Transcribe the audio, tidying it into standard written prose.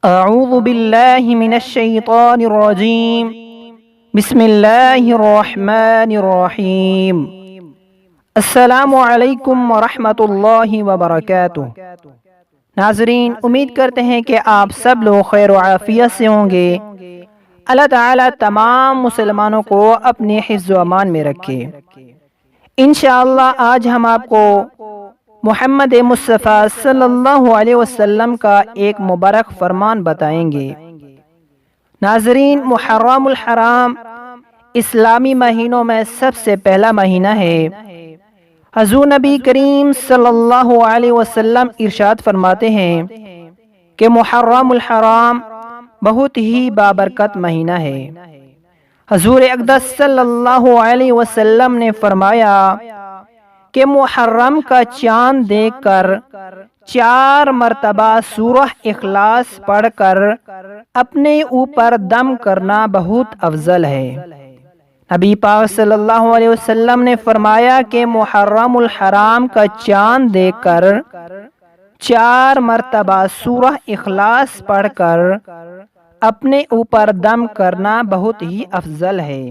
اعوذ باللہ من الشیطان الرجیم بسم اللہ الرحمن الرحیم السلام علیکم ورحمۃ اللہ وبرکاتہ۔ ناظرین، امید کرتے ہیں کہ آپ سب لوگ خیر و عافیت سے ہوں گے۔ اللہ تعالیٰ تمام مسلمانوں کو اپنے حفظ و امان میں رکھے۔ انشاءاللہ آج ہم آپ کو محمد مصطفیٰ صلی اللہ علیہ وسلم کا ایک مبارک فرمان بتائیں گے۔ ناظرین، محرم الحرام اسلامی مہینوں میں سب سے پہلا مہینہ ہے۔ حضور نبی کریم صلی اللہ علیہ وسلم ارشاد فرماتے ہیں کہ محرم الحرام بہت ہی بابرکت مہینہ ہے۔ حضور اقدس صلی اللہ علیہ وسلم نے فرمایا کہ محرم کا چاند دیکھ کر 4 مرتبہ سورہ اخلاص پڑھ کر اپنے اوپر دم کرنا بہت افضل ہے۔ نبی پاک صلی اللہ علیہ وسلم نے فرمایا کہ محرم الحرام کا چاند دیکھ کر 4 مرتبہ سورہ اخلاص پڑھ کر اپنے اوپر دم کرنا بہت ہی افضل ہے۔